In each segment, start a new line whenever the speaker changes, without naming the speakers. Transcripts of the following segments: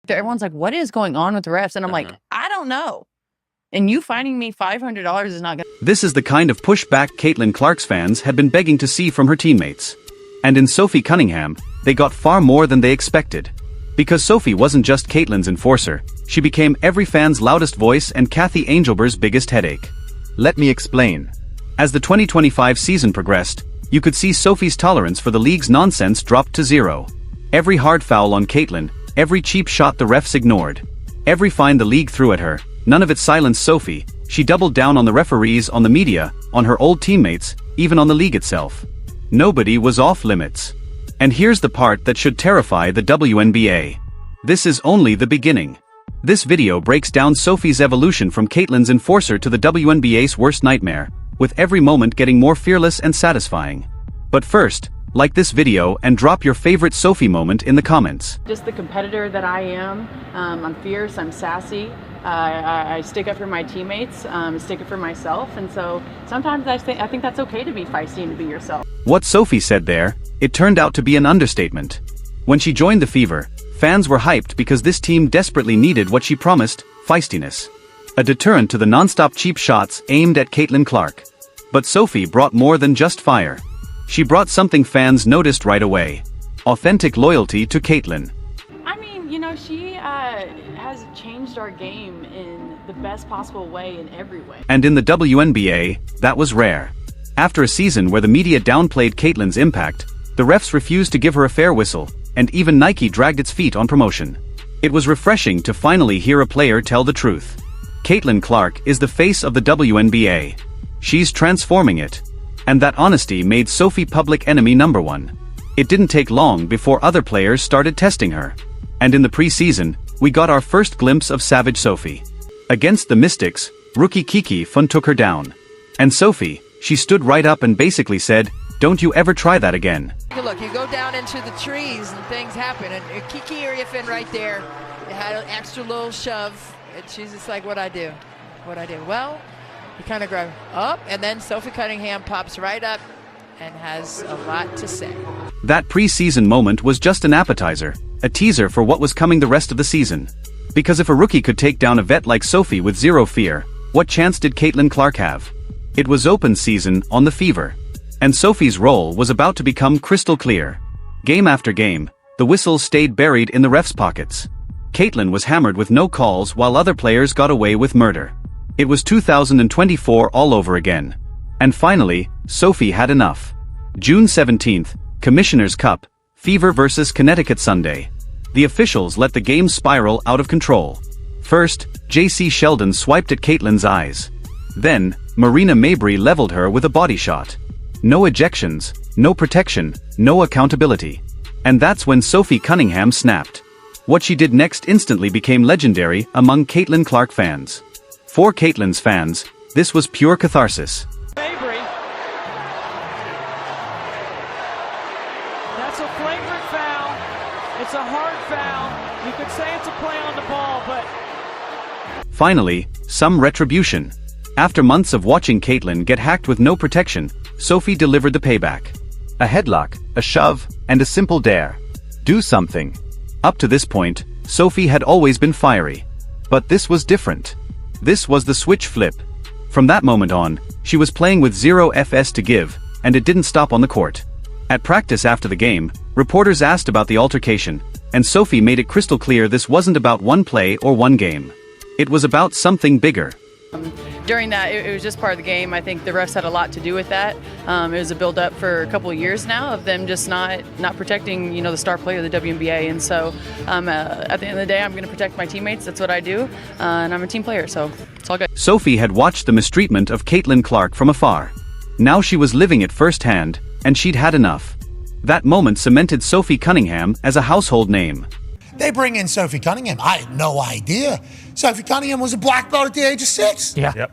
Everyone's like, what is going on with the refs? And I'm like, I don't know. And you finding me $500 is not gonna.
This is the kind of pushback Caitlin Clark's fans had been begging to see from her teammates. And in Sophie Cunningham, they got far more than they expected. Because Sophie wasn't just Caitlin's enforcer, she became every fan's loudest voice and Kathy Angelber's biggest headache. Let me explain. As the 2025 season progressed, you could see Sophie's tolerance for the league's nonsense dropped to zero. Every hard foul on Caitlin, every cheap shot the refs ignored, every fine the league threw at her, none of it silenced Sophie. She doubled down on the referees, on the media, on her old teammates, even on the league itself. Nobody was off limits. And here's the part that should terrify the WNBA. This is only the beginning. This video breaks down Sophie's evolution from Caitlin's enforcer to the WNBA's worst nightmare, with every moment getting more fearless and satisfying. But first, like this video and drop your favorite Sophie moment in the comments.
Just the competitor that I am. I'm fierce, I'm sassy. I stick up for my teammates, stick up for myself, and so sometimes I think that's okay to be feisty and to be yourself.
What Sophie said there, it turned out to be an understatement. When she joined the Fever, fans were hyped because this team desperately needed what she promised, feistiness. A deterrent to the non-stop cheap shots aimed at Caitlin Clark. But Sophie brought more than just fire. She brought something fans noticed right away. Authentic loyalty to Caitlin.
I mean, you know, she has changed our game in the best possible way in every way.
And in the WNBA, that was rare. After a season where the media downplayed Caitlin's impact, the refs refused to give her a fair whistle, and even Nike dragged its feet on promotion. It was refreshing to finally hear a player tell the truth. Caitlin Clark is the face of the WNBA. She's transforming it. And that honesty made Sophie public enemy number one. It didn't take long before other players started testing her. And in the preseason, we got our first glimpse of Savage Sophie. Against the Mystics, rookie Kiki Fun took her down. And Sophie, she stood right up and basically said, "Don't you ever try that again."
Look, you go down into the trees and things happen. And Kiki Iriafin right there, you had an extra little shove. And she's just like, what I do? Well, you kind of grow up, and then Sophie Cunningham pops right up and has a lot to say.
That preseason moment was just an appetizer, a teaser for what was coming the rest of the season. Because if a rookie could take down a vet like Sophie with zero fear, what chance did Caitlin Clark have? It was open season on the Fever. And Sophie's role was about to become crystal clear. Game after game, the whistles stayed buried in the refs' pockets. Caitlin was hammered with no calls while other players got away with murder. It was 2024 all over again. And finally, Sophie had enough. June 17th, Commissioner's Cup, Fever vs Connecticut Sunday. The officials let the game spiral out of control. First, J.C. Sheldon swiped at Caitlin's eyes. Then, Marina Mabrey leveled her with a body shot. No ejections, no protection, no accountability. And that's when Sophie Cunningham snapped. What she did next instantly became legendary among Caitlin Clark fans. For Caitlin's fans, this was pure catharsis.
Mabrey. That's a flagrant foul. It's a hard foul. You could say it's a play on the ball, but...
Finally, some retribution. After months of watching Caitlin get hacked with no protection, Sophie delivered the payback. A headlock, a shove, and a simple dare. Do something. Up to this point, Sophie had always been fiery. But this was different. This was the switch flip. From that moment on, she was playing with zero FS to give, and it didn't stop on the court. At practice after the game, reporters asked about the altercation, and Sophie made it crystal clear this wasn't about one play or one game. It was about something bigger.
During that, it was just part of the game. I think the refs had a lot to do with that. It was a build-up for a couple of years now of them just not protecting, you know, the star player of the WNBA. And so, at the end of the day, I'm going to protect my teammates. That's what I do, and I'm a team player, so it's all good.
Sophie had watched the mistreatment of Caitlin Clark from afar. Now she was living it firsthand, and she'd had enough. That moment cemented Sophie Cunningham as a household name.
They bring in Sophie Cunningham. I had no idea. Sophie Cunningham was a black belt at the age of 6.
Yeah.
Yep.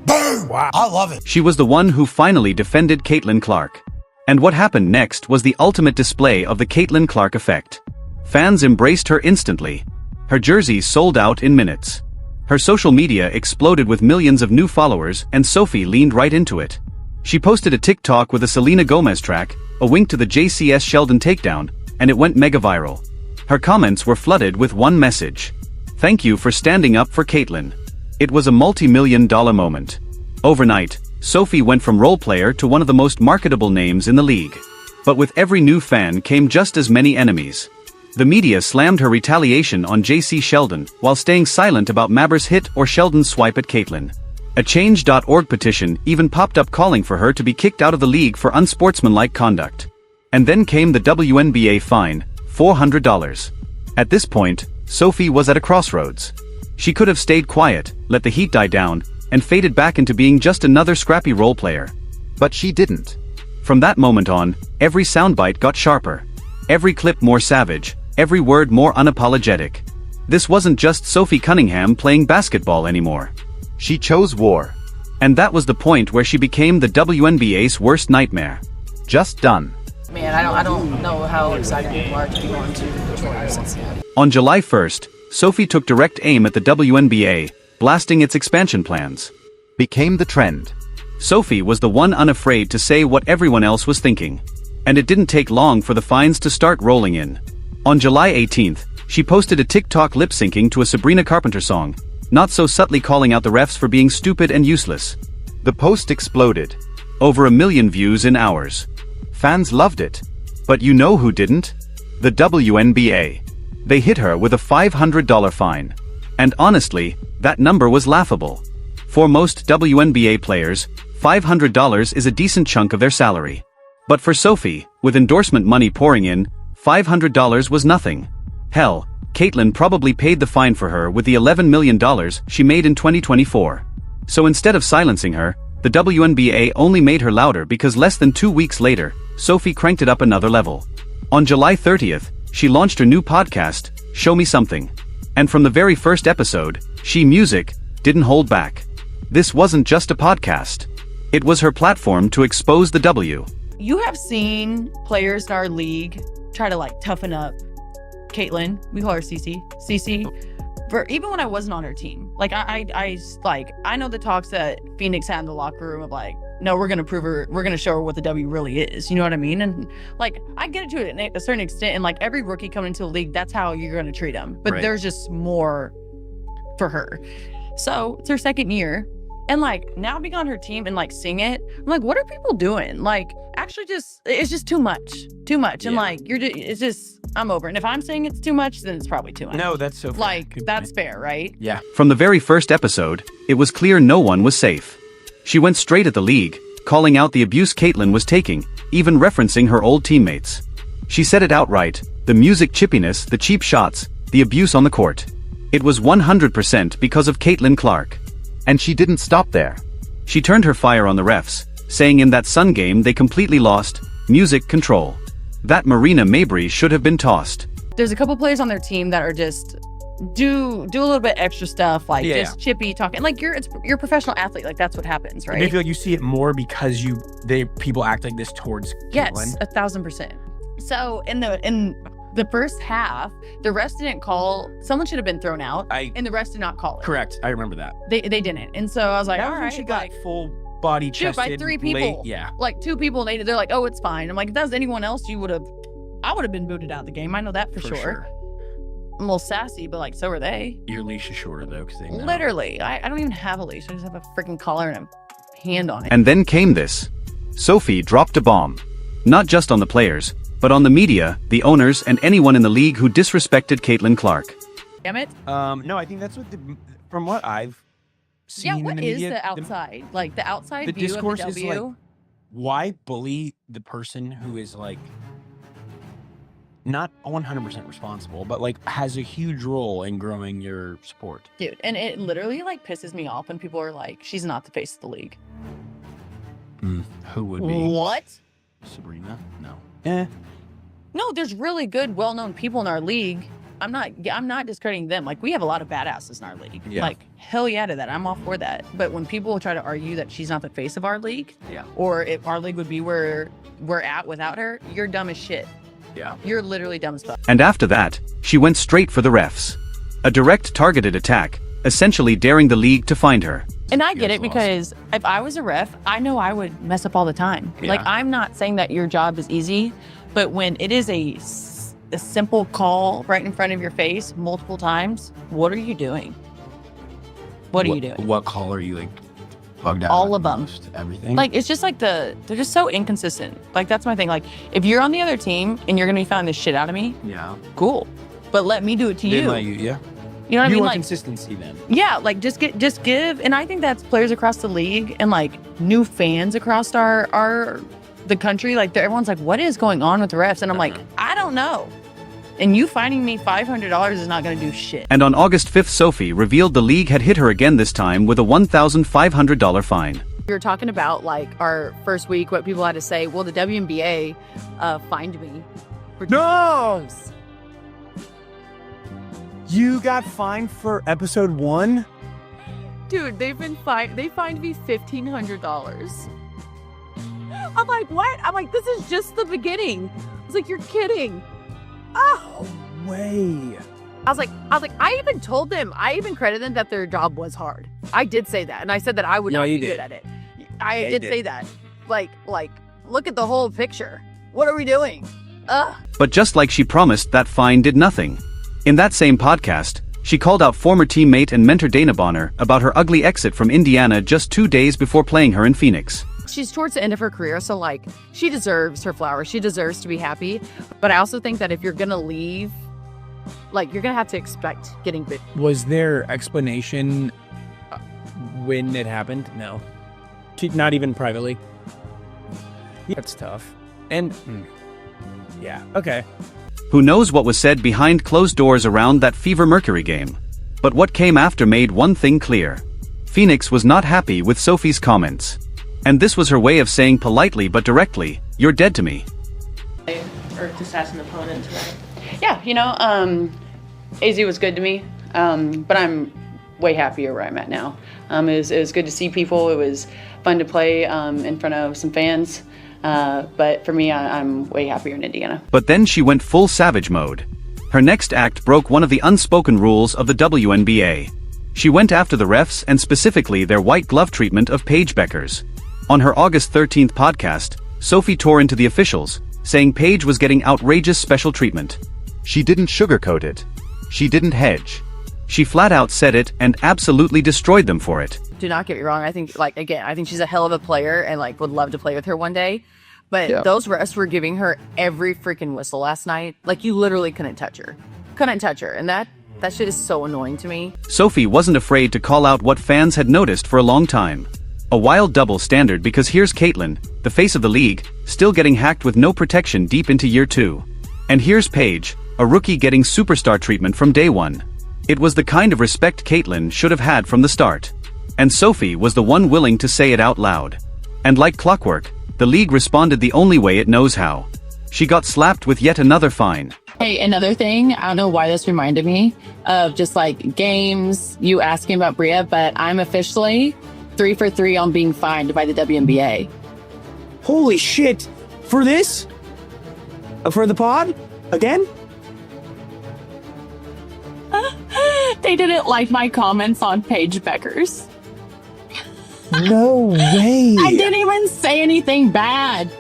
Boom! Wow. I love it.
She was the one who finally defended Caitlin Clark. And what happened next was the ultimate display of the Caitlin Clark effect. Fans embraced her instantly. Her jerseys sold out in minutes. Her social media exploded with millions of new followers, and Sophie leaned right into it. She posted a TikTok with a Selena Gomez track, a wink to the JCS Sheldon takedown, and it went mega viral. Her comments were flooded with one message. Thank you for standing up for Caitlyn. It was a multi-million-dollar moment. Overnight, Sophie went from role player to one of the most marketable names in the league. But with every new fan came just as many enemies. The media slammed her retaliation on JC Sheldon while staying silent about Mabber's hit or Sheldon's swipe at Caitlyn. A Change.org petition even popped up calling for her to be kicked out of the league for unsportsmanlike conduct. And then came the WNBA fine, $400. At this point, Sophie was at a crossroads. She could have stayed quiet, let the heat die down, and faded back into being just another scrappy role player. But she didn't. From that moment on, every soundbite got sharper. Every clip more savage, every word more unapologetic. This wasn't just Sophie Cunningham playing basketball anymore. She chose war. And that was the point where she became the WNBA's worst nightmare. Just done.
Man, I don't know how excited people are to be going to Detroit or Cincinnati.
On July 1st, Sophie took direct aim at the WNBA, blasting its expansion plans. Became the trend. Sophie was the one unafraid to say what everyone else was thinking. And it didn't take long for the fines to start rolling in. On July 18th, she posted a TikTok lip-syncing to a Sabrina Carpenter song, not so subtly calling out the refs for being stupid and useless. The post exploded. Over 1 million views in hours. Fans loved it. But you know who didn't? The WNBA. They hit her with a $500 fine. And honestly, that number was laughable. For most WNBA players, $500 is a decent chunk of their salary. But for Sophie, with endorsement money pouring in, $500 was nothing. Hell, Caitlyn probably paid the fine for her with the $11 million she made in 2024. So instead of silencing her, the WNBA only made her louder because less than 2 weeks later, Sophie cranked it up another level. On July 30th, she launched her new podcast, Show Me Something. And from the very first episode, she music didn't hold back. This wasn't just a podcast. It was her platform to expose the W.
You have seen players in our league try to toughen up Caitlyn. We call her Cece. Cece. For even when I wasn't on her team, I know the talks that Phoenix had in the locker room of no, we're gonna prove her, we're gonna show her what the W really is. You know what I mean? And I get it to a certain extent. And every rookie coming into the league, that's how you're gonna treat them. But there's just more for her. So it's her second year. And now being on her team and seeing it, I'm what are people doing? Actually it's just too much. And it's just, I'm over it. And if I'm saying it's too much, then it's probably too much.
No, that's so fair.
That's fair, right?
Yeah.
From the very first episode, it was clear no one was safe. She went straight at the league, calling out the abuse Caitlyn was taking, even referencing her old teammates. She said it outright, the music chippiness, the cheap shots, the abuse on the court. It was 100% because of Caitlyn Clark. And she didn't stop there. She turned her fire on the refs, saying in that Sun game they completely lost music control. That Marina Mabrey should have been tossed.
There's a couple players on their team that are just do a little bit extra stuff, chippy talking. You're a professional athlete, that's what happens, right?
And I feel you see it more because people act like this towards Caitlyn.
Yes, 1,000%. So in the first half, the refs didn't call. Someone should have been thrown out, and the refs did not call it.
Correct. I remember that.
They didn't, and so I was all right.
She got full body chested.
By 3 people.
Yeah.
2 people. They're oh, it's fine. I'm if that was anyone else, I would have been booted out of the game. I know that for sure. I'm a little sassy, but so are they.
Your leash is shorter though, because they know.
Literally, I don't even have a leash. I just have a freaking collar and a hand on it.
And then came this. Sophie dropped a bomb. Not just on the players, but on the media, the owners, and anyone in the league who disrespected Caitlyn Clark.
Damn it.
No, I think that's from what I've seen in the media.
Yeah, what is the outside? The outside view
discourse
of the W?
is why bully the person who is not 100% responsible, but has a huge role in growing your sport.
Dude, and it literally pisses me off when people are she's not the face of the league.
Who would be?
What?
Sabrina? No.
No, there's really good, well-known people in our league. I'm not discrediting them. We have a lot of badasses in our league.
Yeah.
Hell yeah to that. I'm all for that. But when people try to argue that she's not the face of our league, or if our league would be where we're at without her, you're dumb as shit.
Yeah.
You're literally dumb as fuck.
And after that, she went straight for the refs. A direct targeted attack, essentially daring the league to find her.
And I get it because if I was a ref, I know I would mess up all the time.
Yeah.
I'm not saying that your job is easy, but when it is
the simple call right in front of your face multiple times. What are you doing? What are you doing?
What call are you like bugged out?
All of them.
Most? Everything?
Like, it's just like they're just so inconsistent. Like, that's my thing. Like, if you're on the other team and you're going to be finding the shit out of me,
yeah.
Cool. But let me do it to
They
you.
let you, yeah.
You know what I mean?
want
Like,
consistency then.
yeah, like just give. And I think that's players across the league and like new fans across the country. Like, everyone's like, what is going on with the refs? And I'm like, I don't know. And you finding me $500 is not going to do shit.
And on August 5th, Sophie revealed the league had hit her again, this time with a $1,500 fine.
We were talking about like our first week, what people had to say. Well, the WNBA fined me.
No! You got fined for episode 1?
Dude, they fined me $1,500.
I'm like, what? I'm like, this is just the beginning. I was like, you're kidding.
Oh, way.
I was like, I even told them, I even credited them that their job was hard. I did say that, and I said that I would not be good at it. I did say that. Like, look at the whole picture. What are we doing?
But just like she promised, that fine did nothing. In that same podcast, she called out former teammate and mentor Dana Bonner about her ugly exit from Indiana just 2 days before playing her in Phoenix.
She's towards the end of her career, so like, she deserves her flowers. She deserves to be happy. But I also think that if you're gonna leave, like, you're gonna have to expect getting bit.
Was there explanation when it happened? No. Not even privately? Yeah, that's tough. And, yeah, okay.
Who knows what was said behind closed doors around that Fever Mercury game? But what came after made one thing clear. Phoenix was not happy with Sophie's comments. And this was her way of saying politely but directly, "You're dead to me."
Or just as an opponent tonight.
Yeah, you know, AZ was good to me, but I'm way happier where I'm at now. It was good to see people. It was fun to play in front of some fans. But for me, I'm way happier in Indiana.
But then she went full savage mode. Her next act broke one of the unspoken rules of the WNBA. She went after the refs and specifically their white glove treatment of Paige Beckers. On her August 13th podcast, Sophie tore into the officials, saying Paige was getting outrageous special treatment. She didn't sugarcoat it. She didn't hedge. She flat out said it and absolutely destroyed them for it.
Do not get me wrong. I think, like, again, I think she's a hell of a player and, like, would love to play with her one day. But those refs were giving her every freaking whistle last night. Like, you literally couldn't touch her. Couldn't touch her. And that shit is so annoying to me.
Sophie wasn't afraid to call out what fans had noticed for a long time. A wild double standard, because here's Caitlin, the face of the league, still getting hacked with no protection deep into year 2. And here's Paige, a rookie getting superstar treatment from day 1. It was the kind of respect Caitlin should have had from the start. And Sophie was the one willing to say it out loud. And like clockwork, the league responded the only way it knows how. She got slapped with yet another fine.
Hey, another thing, I don't know why this reminded me of just like games, you asking about Bria, but I'm officially 3 for 3 on being fined by the WNBA.
Holy shit! For this? For the pod? Again?
They didn't like my comments on Paige Beckers.
No way!
I didn't even say anything bad.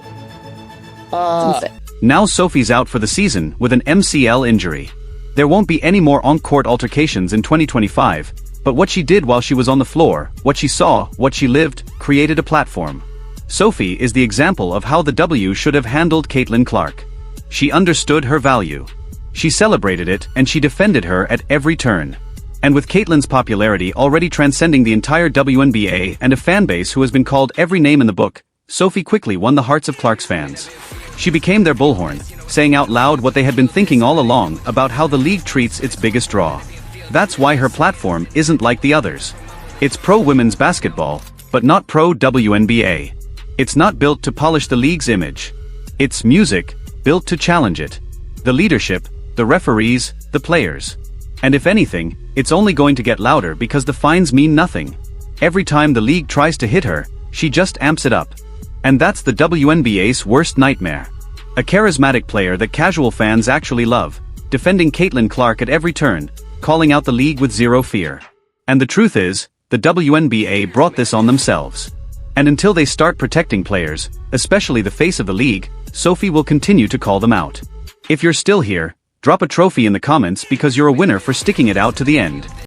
Now Sophie's out for the season with an MCL injury. There won't be any more on-court altercations in 2025, but what she did while she was on the floor, what she saw, what she lived, created a platform. Sophie is the example of how the W should have handled Caitlin Clark. She understood her value. She celebrated it and she defended her at every turn. And with Caitlin's popularity already transcending the entire WNBA and a fanbase who has been called every name in the book, Sophie quickly won the hearts of Clark's fans. She became their bullhorn, saying out loud what they had been thinking all along about how the league treats its biggest draw. That's why her platform isn't like the others. It's pro-women's basketball, but not pro-WNBA. It's not built to polish the league's image. It's music, built to challenge it. The leadership, the referees, the players. And if anything, it's only going to get louder because the fines mean nothing. Every time the league tries to hit her, she just amps it up. And that's the WNBA's worst nightmare. A charismatic player that casual fans actually love, defending Caitlin Clark at every turn, calling out the league with zero fear. And the truth is, the WNBA brought this on themselves. And until they start protecting players, especially the face of the league, Sophie will continue to call them out. If you're still here, Drop a trophy in the comments because you're a winner for sticking it out to the end.